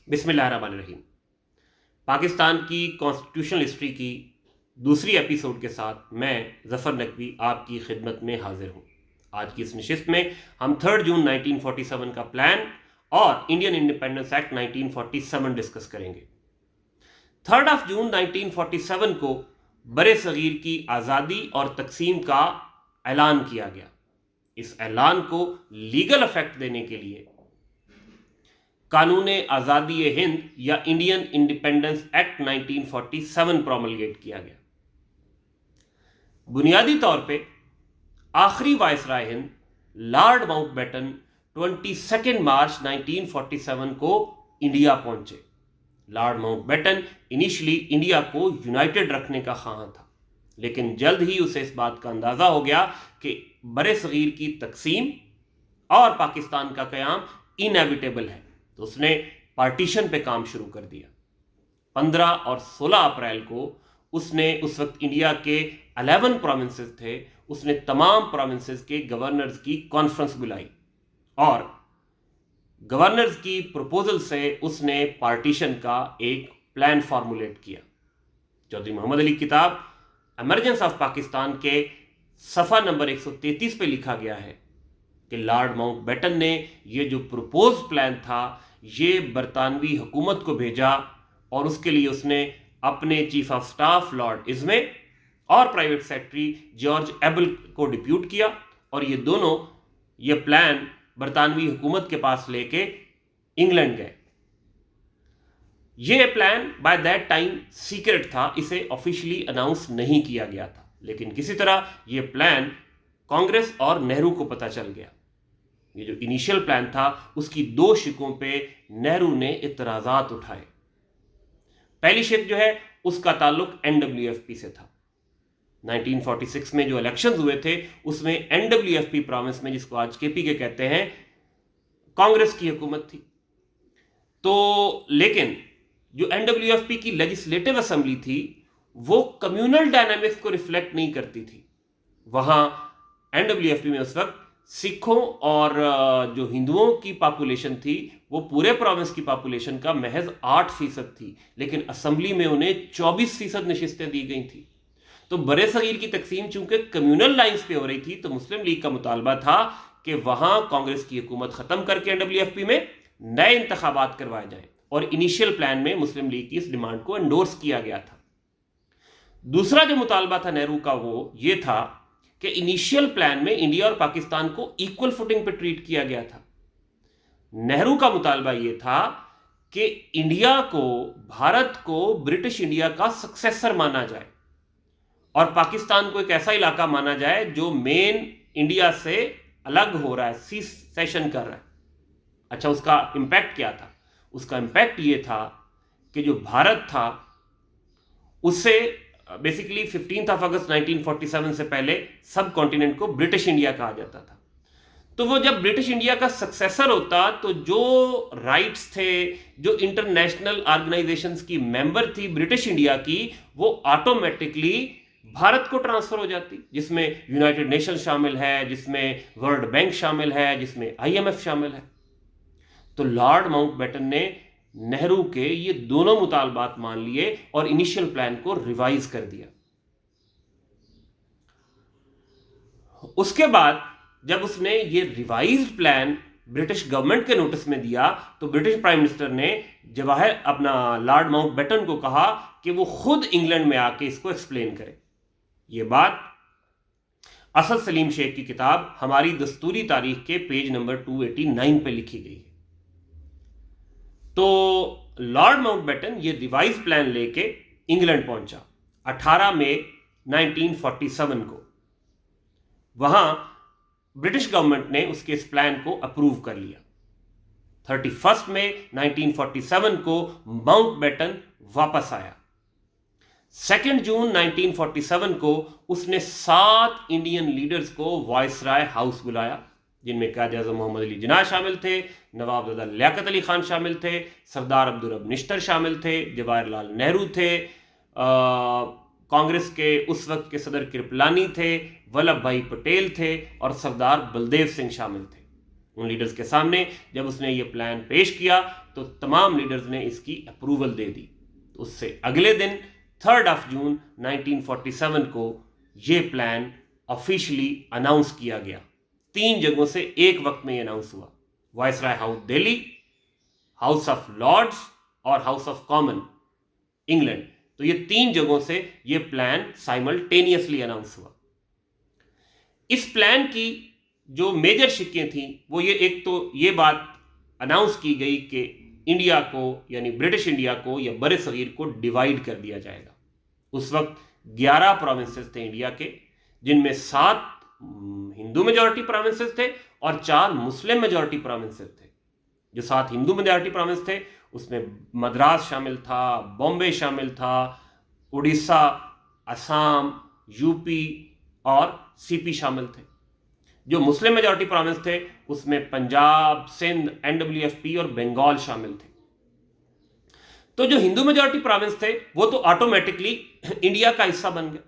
बिस्मिल्लाहिर्रहमानिर्रहीम। पाकिस्तान की constitutional history की दूसरी एपिसोड के साथ मैं ज़फ़र नकवी आपकी खिदमत में हाजिर हूँ। आज की इस नशिस्त में हम 3 जून 1947 का प्लान और इंडियन इंडिपेंडेंस एक्ट 1947 डिस्कस करेंगे। 3 जून 1947 को बरे सगीर की आज़ादी और तकसीम का ऐलान किया गया। इस ऐलान को लीगल इफेक्ट देने के लिए कानून आज़ादी हिंद या इंडियन इंडिपेंडेंस एक्ट 1947 प्रोमलगेट किया गया। बुनियादी तौर पे आखिरी वायसराय हिंद लॉर्ड माउंटबेटन 22 मार्च 1947 को इंडिया पहुंचे। लॉर्ड माउंटबेटन इनिशियली इंडिया को यूनाइटेड रखने का ख्वाह था, लेकिन जल्द ही उसे इस बात का अंदाजा हो गया कि बरे सगीर की तकसीम और पाकिस्तान का क़याम इनएविटेबल है, तो उसने पार्टीशन पे काम शुरू कर दिया। 15 और 16 अप्रैल को उसने, उस वक्त इंडिया के 11 प्रोविंसेस थे, उसने तमाम प्रोविंसेस के गवर्नर्स की कॉन्फ्रेंस बुलाई और गवर्नर्स की प्रपोजल से उसने पार्टीशन का एक प्लान फॉर्मुलेट किया। चौधरी मोहम्मद अली किताब एमरजेंस ऑफ पाकिस्तान के सफ़ा नंबर 133 पे लिखा गया है कि लॉर्ड माउंटबेटन ने ये जो प्रपोज प्लान था ये बरतानवी हुकूमत को भेजा और उसके लिए उसने अपने चीफ ऑफ स्टाफ लॉर्ड इज़्मे और प्राइवेट सेक्रेटरी जॉर्ज एबल को डिप्यूट किया और ये दोनों ये प्लान बरतानवी हुकूमत के पास लेके इंग्लैंड गए। ये plan by that time secret था, इसे ऑफिशियली अनाउंस नहीं किया गया था, लेकिन किसी तरह ये प्लान कांग्रेस और नेहरू को पता चल गया। ये जो इनिशियल प्लान था उसकी 2 शिकों पे नेहरू ने इतराज़ात उठाए। पहली शिक जो है उसका ताल्लुक एनडब्ल्यूएफपी से था। 1946 में जो इलेक्शंस हुए थे उसमें एनडब्ल्यूएफपी प्रोविंस में, जिसको आज केपी के कहते हैं, कांग्रेस की हुकूमत थी। तो लेकिन जो एनडब्ल्यूएफपी की लेजिस्लेटिव असेंबली थी वो कम्युनल डायनामिक्स को रिफ्लेक्ट नहीं करती थी। वहां एनडब्ल्यूएफपी में उस वक्त सिखों और जो हिंदुओं की पॉपुलेशन थी वो पूरे प्रोविंस की पॉपुलेशन का महज 8% थी, लेकिन असेंबली में उन्हें 24% नशिस्तें दी गई थी। तो बरे सगीर की तकसीम चूंकि कम्युनल लाइंस पे हो रही थी तो मुस्लिम लीग का मुतालबा था कि वहां कांग्रेस की हुकूमत खत्म करके एनडब्ल्यूएफपी में नए इंतखाबात करवाए जाएं, और इनिशियल प्लान में मुस्लिम लीग की इस डिमांड को एंडोर्स किया गया था। दूसरा जो मुतालबा था नेहरू का वो ये था कि इनिशियल प्लान में इंडिया और पाकिस्तान को इक्वल फुटिंग पर ट्रीट किया गया था। नेहरू का मुतालबा ये था कि इंडिया को, भारत को ब्रिटिश इंडिया का सक्सेसर माना जाए और पाकिस्तान को एक ऐसा इलाका माना जाए जो मेन इंडिया से अलग हो रहा है, सीसेशन कर रहा है। अच्छा, उसका इंपैक्ट क्या था? उसका इंपैक्ट ये था कि जो भारत था उससे बेसिकली 15 अगस्त 1947 से पहले सब कॉन्टिनेंट को ब्रिटिश इंडिया कहा जाता था। तो वो जब ब्रिटिश इंडिया का सक्सेसर होता तो जो राइट्स थे, जो इंटरनेशनल ऑर्गेनाइजेशंस की मेंबर थी ब्रिटिश इंडिया की, वो ऑटोमेटिकली भारत को ट्रांसफर हो जाती, जिसमें यूनाइटेड नेशन शामिल है, जिसमें वर्ल्ड बैंक शामिल है, जिसमें आईएमएफ शामिल है। तो लॉर्ड माउंटबेटन ने नेहरू के ये दोनों मुतालबात मान लिए और इनिशियल प्लान को रिवाइज कर दिया। उसके बाद जब उसने ये रिवाइज्ड प्लान ब्रिटिश गवर्नमेंट के नोटिस में दिया तो ब्रिटिश प्राइम मिनिस्टर ने लॉर्ड माउंटबेटन को कहा कि वो खुद इंग्लैंड में आके इसको एक्सप्लेन करे। ये बात असद सलीम शेख की किताब हमारी दस्तूरी तारीख के पेज नंबर 289 पे लिखी गई है। तो लॉर्ड माउंटबेटन ये रिवाइज प्लान लेके इंग्लैंड पहुंचा 18 मई 1947 को। वहां ब्रिटिश गवर्नमेंट ने उसके इस प्लान को अप्रूव कर लिया। 31 मई 1947 को माउंटबेटन वापस आया। 2 जून 1947 को उसने 7 इंडियन लीडर्स को वायसराय हाउस बुलाया, जिनमें कायद आज़म मोहम्मद अली जिन्ना शामिल थे, नवाब लियाकत अली खान शामिल थे, सरदार अब्दुल रब निश्तर शामिल थे, जवाहरलाल नेहरू थे, कांग्रेस के उस वक्त के सदर कृपलानी थे, वल्लभ भाई पटेल थे और सरदार बलदेव सिंह शामिल थे। उन लीडर्स के सामने जब उसने ये प्लान पेश किया तो तमाम लीडर्स ने इसकी अप्रूवल दे दी। तो उससे अगले दिन 3 जून 1947 को ये प्लान ऑफिशियली अनाउंस किया गया। 3 जगहों से एक वक्त में ये अनाउंस हुआ, Viceroy House Delhi, House of Lords और हाउस ऑफ कॉमन इंग्लैंड। तो ये 3 जगहों से ये प्लान साइमल्टेनियसली अनाउंस हुआ। इस प्लान की जो मेजर शिक्कें थी वो ये, एक तो ये बात अनाउंस की गई कि इंडिया को यानी ब्रिटिश इंडिया को या बड़े सगीर को डिवाइड कर दिया जाएगा। उस वक्त 11 प्रोविंसेस थे इंडिया के, जिनमें 7 हिंदू मेजॉरिटी प्रोविंसेस थे और 4 मुस्लिम मेजॉरिटी प्रोविंसेस थे। जो 7 हिंदू मेजॉरिटी प्रोविंस थे उसमें मद्रास शामिल था, बॉम्बे शामिल था, उड़ीसा, असम, यूपी और सीपी शामिल थे। जो मुस्लिम मेजॉरिटी प्रोविंस थे उसमें पंजाब, सिंध, NWFP और बंगाल शामिल थे। तो जो हिंदू मेजॉरिटी प्रोविंस थे वो तो ऑटोमेटिकली इंडिया का हिस्सा बन गए।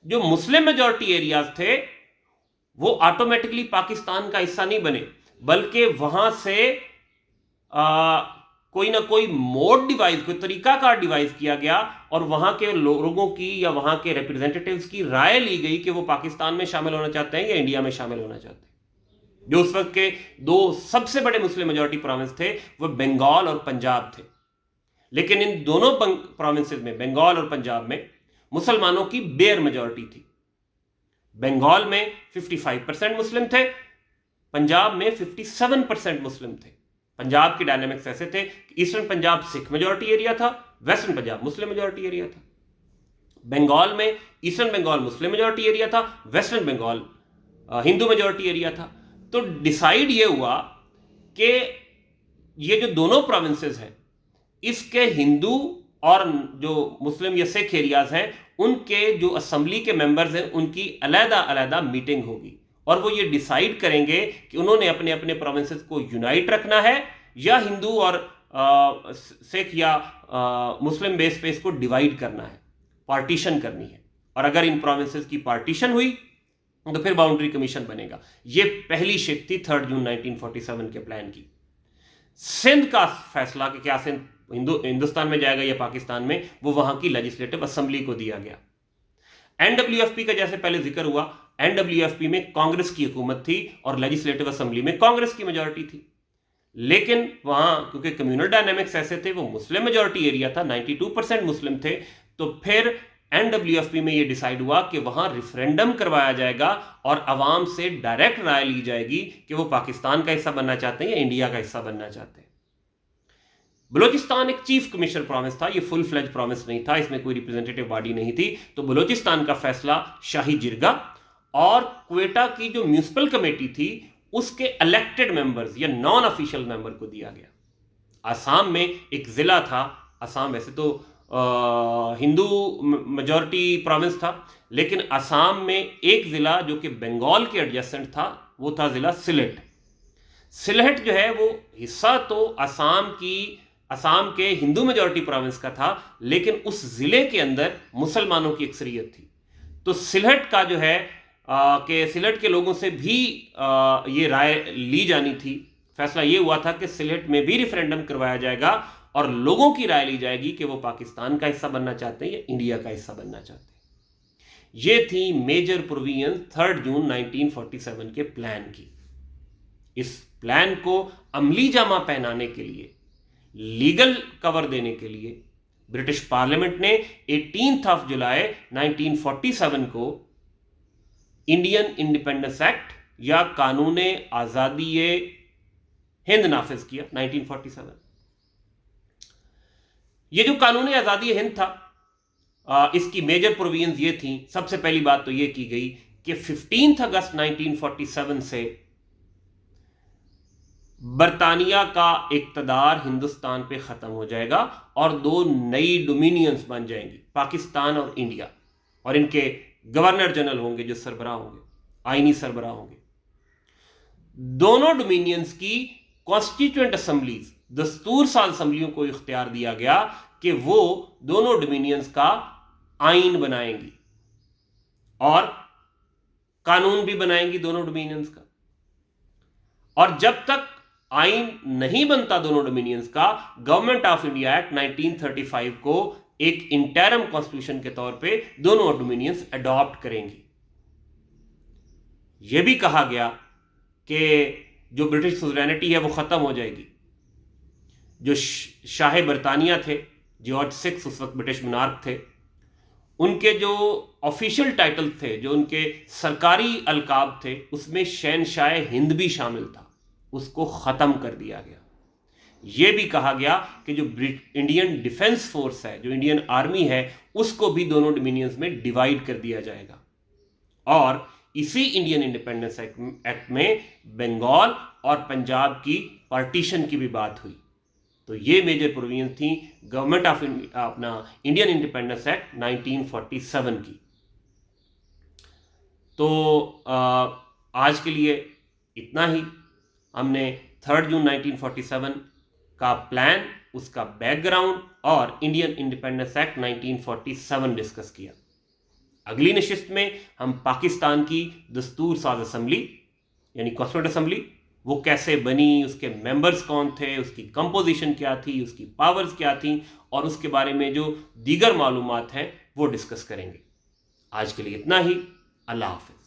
जो मुस्लिम मेजॉरिटी एरियाज थे वो ऑटोमेटिकली पाकिस्तान का हिस्सा नहीं बने, बल्कि वहां से कोई ना कोई मोड डिवाइस, कोई तरीकाकार डिवाइस किया गया और वहां के लोगों की या वहां के रिप्रेजेंटेटिव्स की राय ली गई कि वो पाकिस्तान में शामिल होना चाहते हैं या इंडिया में शामिल होना चाहते हैं। जो उस वक्त के 2 सबसे बड़े मुस्लिम मेजॉरिटी प्रोविंस थे वो बंगाल और पंजाब थे। लेकिन इन दोनों प्रोविंसेस में, बंगाल और पंजाब में, मुसलमानों की बेयर मेजॉरिटी थी। बंगाल में 55% मुस्लिम थे, पंजाब में 57% मुस्लिम थे। पंजाब की डायनामिक्स ऐसे थे कि eastern Punjab Sikh majority area था, western Punjab Muslim majority area था। बंगाल में eastern Bengal Muslim majority area था, western Bengal Hindu majority area था। तो डिसाइड ये हुआ कि ये जो दोनों प्रोविंसेस हैं इसके हिंदू और जो मुस्लिम या सिख एरियाज हैं उनके जो असेंबली के मेंबर्स हैं उनकी अलग-अलग मीटिंग होगी और वो ये डिसाइड करेंगे कि उन्होंने अपने अपने प्रोविंसेस को यूनाइट रखना है या हिंदू और सिख या मुस्लिम बेस पे इसको डिवाइड करना है, पार्टीशन करनी है। और अगर इन प्रोविंसेस की पार्टीशन हुई तो फिर बाउंड्री कमीशन बनेगा। ये पहली शिक थी 3 जून 1947 के प्लान की। सिंध का फैसला कि क्या सिंध हिंदुस्तान में जाएगा या पाकिस्तान में, वो वहां की लेजिस्लेटिव असेंबली को दिया गया। NWFP का जैसे पहले जिक्र हुआ, NWFP में कांग्रेस की हुकूमत थी और लेजिस्लेटिव असेंबली में कांग्रेस की मेजॉरिटी थी। लेकिन वहां क्योंकि कम्युनल डायनामिक्स ऐसे थे, वो मुस्लिम मेजॉरिटी एरिया था, 92% मुस्लिम थे, तो फिर NWFP में यह डिसाइड हुआ कि वहां रेफरेंडम करवाया जाएगा और अवाम से डायरेक्ट राय ली जाएगी कि वो पाकिस्तान का हिस्सा बनना चाहते हैं या इंडिया का हिस्सा बनना चाहते हैं। बलूचिस्तान एक चीफ कमिश्नर प्रोविंस था, ये फुल फ्लेज प्रोविंस नहीं था, इसमें कोई रिप्रेजेंटेटिव बॉडी नहीं थी। तो बलूचिस्तान का फैसला शाही जिरगा और क्वेटा की जो म्यूनिसिपल कमेटी थी उसके इलेक्टेड मेंबर्स या नॉन ऑफिशियल मेंबर को दिया गया। आसाम में एक जिला था, आसाम वैसे तो हिंदू मेजॉरिटी प्रोविंस था, लेकिन आसाम में एक जिला जो कि बंगाल के एडजेसेंट था वो था जिला सिलेट। सिलहट जो है वो हिस्सा तो आसाम के हिंदू मेजॉरिटी प्रोविंस का था, लेकिन उस जिले के अंदर मुसलमानों की अक्सरियत थी। तो सिलहट का जो है कि सिलहट के लोगों से भी ये राय ली जानी थी। फैसला ये हुआ था कि सिलहट में भी रेफरेंडम करवाया जाएगा और लोगों की राय ली जाएगी कि वो पाकिस्तान का हिस्सा बनना चाहते हैं या इंडिया का हिस्सा बनना चाहते हैं। ये थी मेजर प्रोविजन 3 जून 1947 के प्लान की। इस प्लान को अमली जामा पहनाने के लिए, लीगल कवर देने के लिए ब्रिटिश पार्लियामेंट ने 18 जुलाई 1947 को इंडियन इंडिपेंडेंस एक्ट या कानून आजादी हिंद नाफिज किया 1947। ये जो कानून आजादी हिंद था, इसकी मेजर प्रोविजंस ये थी। सबसे पहली बात तो ये की गई कि 15 अगस्त 1947 से बरतानिया का इक्तदार हिंदुस्तान पे खत्म हो जाएगा और 2 नई डोमिनियंस बन जाएंगी, पाकिस्तान और इंडिया, और इनके गवर्नर जनरल होंगे जो सरबराह होंगे, आईनी सरबराह होंगे। दोनों डोमिनियंस की कॉन्स्टिट्यूएंट असेंबलीज, दस्तूर साल असेंबलियों को इख्तियार दिया गया कि वो दोनों डोमिनियंस का आईन बनाएंगी और कानून भी बनाएंगी दोनों डोमिनियंस का। और जब तक आइन नहीं बनता दोनों डोमिनियंस का, गवर्नमेंट ऑफ इंडिया एक्ट 1935 को एक इंटरम कॉन्स्टिट्यूशन के तौर पे दोनों डोमिनियंस अडॉप्ट करेंगी। यह भी कहा गया कि जो ब्रिटिश सुवरेनिटी है वो खत्म हो जाएगी। जो शाह बरतानिया थे, जॉर्ज सिक्स उस वक्त ब्रिटिश मोनार्क थे, उनके जो ऑफिशियल टाइटल थे, जो उनके सरकारी अलकाब थे, उसमें शहनशाह हिंद भी शामिल था, उसको ख़त्म कर दिया गया। यह भी कहा गया कि जो इंडियन डिफेंस फोर्स है, जो इंडियन आर्मी है, उसको भी दोनों डोमिनियंस में डिवाइड कर दिया जाएगा। और इसी इंडियन इंडिपेंडेंस एक्ट में बंगाल और पंजाब की पार्टीशन की भी बात हुई। तो ये मेजर प्रोविजन थी गवर्नमेंट ऑफ अपना इंडियन इंडिपेंडेंस एक्ट 1947 की। तो आज के लिए इतना ही। हमने 3 जून 1947 का प्लान, उसका बैकग्राउंड और इंडियन इंडिपेंडेंस एक्ट 1947 डिस्कस किया। अगली नशिस्त में हम पाकिस्तान की दस्तूर साज असम्बली यानी कॉन्स्टिट्यूएंट असम्बली, वो कैसे बनी, उसके मेंबर्स कौन थे, उसकी कंपोजिशन क्या थी, उसकी पावर्स क्या थी, और उसके बारे में जो दीगर मालूमात हैं वो डिस्कस करेंगे। आज के लिए इतना ही। अल्लाह हाफ़िज़।